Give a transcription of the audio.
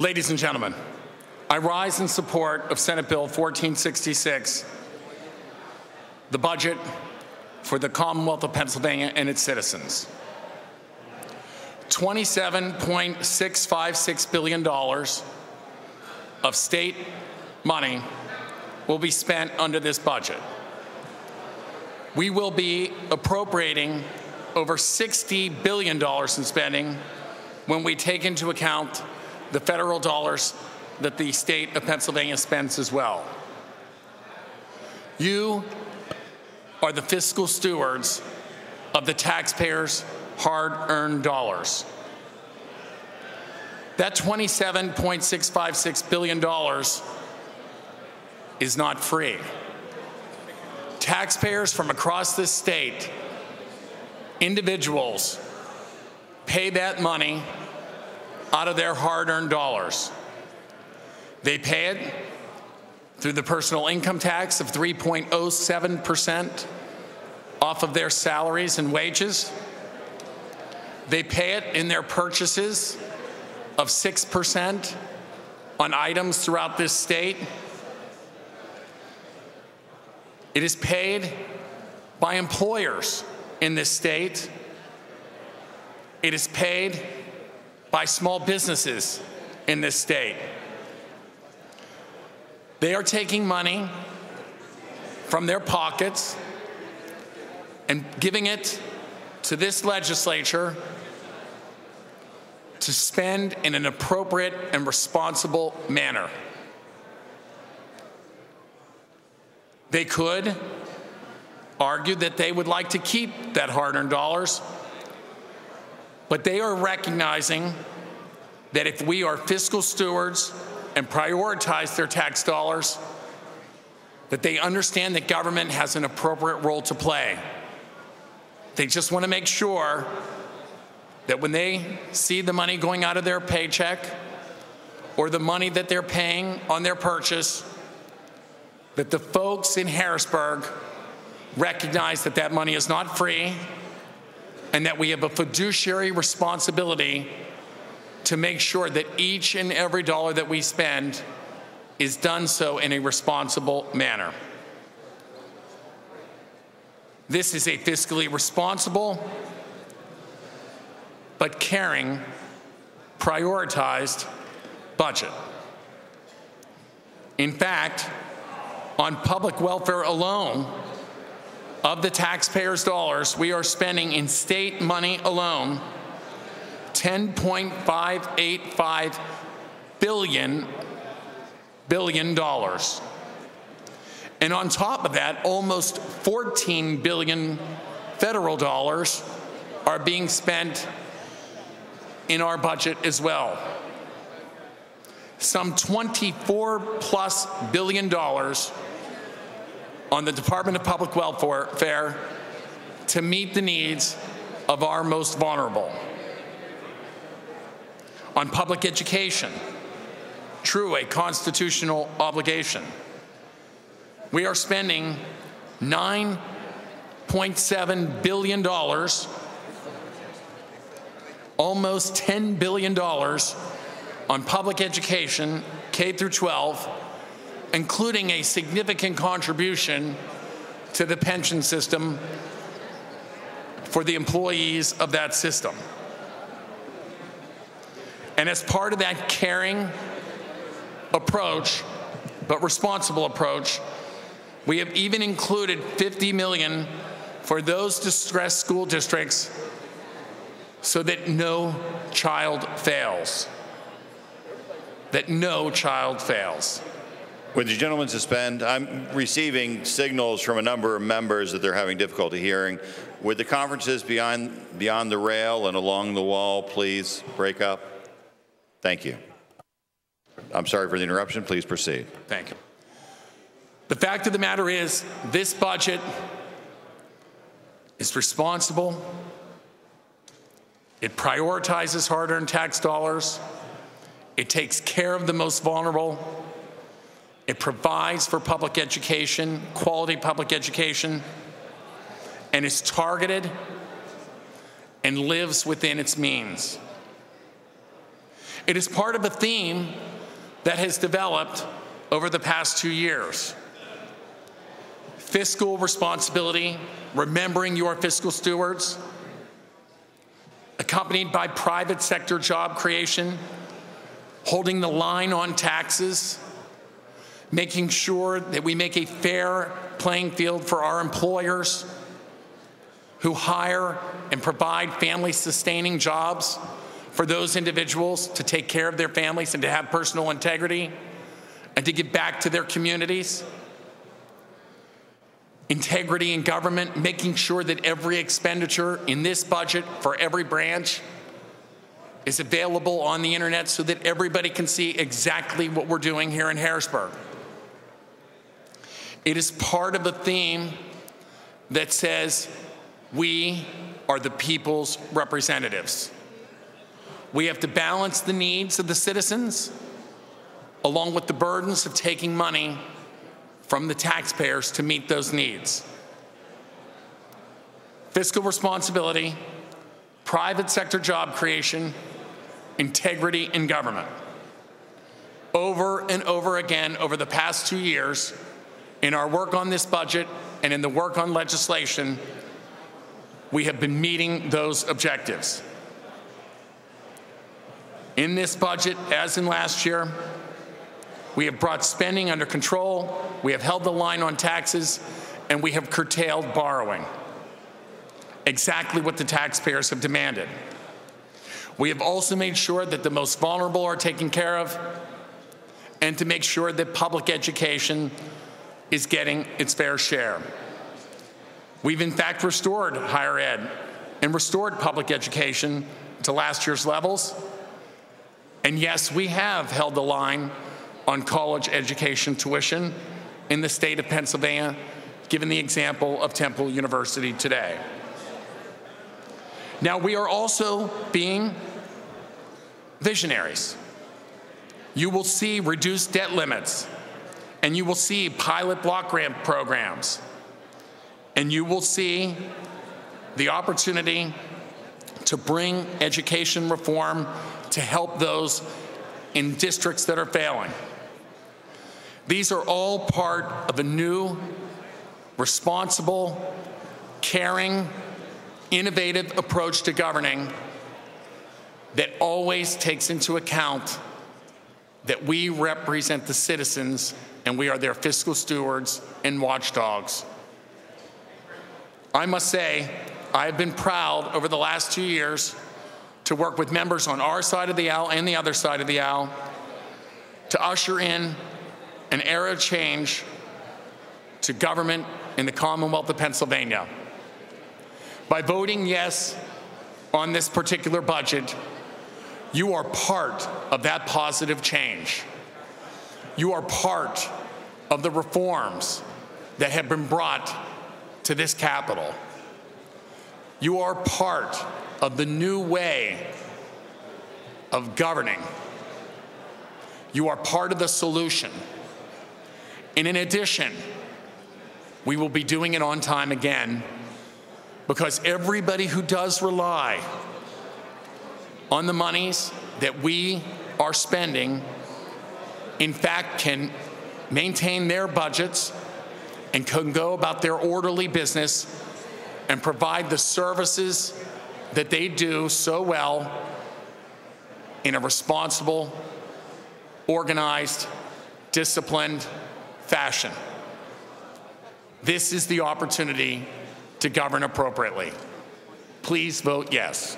Ladies and gentlemen, I rise in support of Senate Bill 1466, the budget for the Commonwealth of Pennsylvania and its citizens. $27.656 billion of state money will be spent under this budget. We will be appropriating over $60 billion in spending when we take into account the federal dollars that the state of Pennsylvania spends as well. You are the fiscal stewards of the taxpayers' hard-earned dollars. That $27.656 billion is not free. Taxpayers from across this state, individuals, pay that money out of their hard-earned dollars. They pay it through the personal income tax of 3.07% off of their salaries and wages. They pay it in their purchases of 6% on items throughout this state. It is paid by employers in this state. It is paid by small businesses in this state. They are taking money from their pockets and giving it to this legislature to spend in an appropriate and responsible manner. They could argue that they would like to keep that hard-earned dollars, but they are recognizing that if we are fiscal stewards and prioritize their tax dollars, that they understand that government has an appropriate role to play. They just want to make sure that when they see the money going out of their paycheck or the money that they're paying on their purchase, that the folks in Harrisburg recognize that that money is not free and that we have a fiduciary responsibility to make sure that each and every dollar that we spend is done so in a responsible manner. This is a fiscally responsible but caring, prioritized budget. In fact, on public welfare alone, of the taxpayers' dollars, we are spending in state money alone $10.585 billion. And on top of that, almost $14 billion federal dollars are being spent in our budget as well. Some $24+ billion on the Department of Public Welfare to meet the needs of our most vulnerable. On public education, true, a constitutional obligation, we are spending $9.7 billion, almost $10 billion on public education, K through 12, including a significant contribution to the pension system for the employees of that system. And as part of that caring approach, but responsible approach, we have even included $50 million for those distressed school districts so that no child fails. That no child fails. Would the gentleman suspend? I'm receiving signals from a number of members that they're having difficulty hearing. Would the conferences beyond the rail and along the wall please break up? Thank you. I'm sorry for the interruption. Please proceed. Thank you. The fact of the matter is, this budget is responsible. It prioritizes hard-earned tax dollars. It takes care of the most vulnerable. It provides for public education, quality public education, and is targeted and lives within its means. It is part of a theme that has developed over the past 2 years. Fiscal responsibility, remembering you are fiscal stewards, accompanied by private sector job creation, holding the line on taxes, making sure that we make a fair playing field for our employers who hire and provide family-sustaining jobs for those individuals to take care of their families and to have personal integrity and to give back to their communities. Integrity in government, making sure that every expenditure in this budget for every branch is available on the internet so that everybody can see exactly what we're doing here in Harrisburg. It is part of a theme that says we are the people's representatives. We have to balance the needs of the citizens along with the burdens of taking money from the taxpayers to meet those needs. Fiscal responsibility, private sector job creation, integrity in government. Over and over again over the past 2 years, in our work on this budget and in the work on legislation, we have been meeting those objectives. In this budget, as in last year, we have brought spending under control, we have held the line on taxes, and we have curtailed borrowing. Exactly what the taxpayers have demanded. We have also made sure that the most vulnerable are taken care of, and to make sure that public education is getting its fair share. We've in fact restored higher ed and restored public education to last year's levels. And yes, we have held the line on college education tuition in the state of Pennsylvania, given the example of Temple University today. Now, we are also being visionaries. You will see reduced debt limits, and you will see pilot block grant programs, and you will see the opportunity to bring education reform to help those in districts that are failing. These are all part of a new, responsible, caring, innovative approach to governing that always takes into account that we represent the citizens and we are their fiscal stewards and watchdogs. I must say, I have been proud over the last 2 years to work with members on our side of the aisle and the other side of the aisle to usher in an era of change to government in the Commonwealth of Pennsylvania. By voting yes on this particular budget, you are part of that positive change. You are part of the reforms that have been brought to this Capitol. You are part of the new way of governing. You are part of the solution. And in addition, we will be doing it on time again, because everybody who does rely on the monies that we are spending, in fact, can maintain their budgets and can go about their orderly business and provide the services that they do so well in a responsible, organized, disciplined fashion. This is the opportunity to govern appropriately. Please vote yes.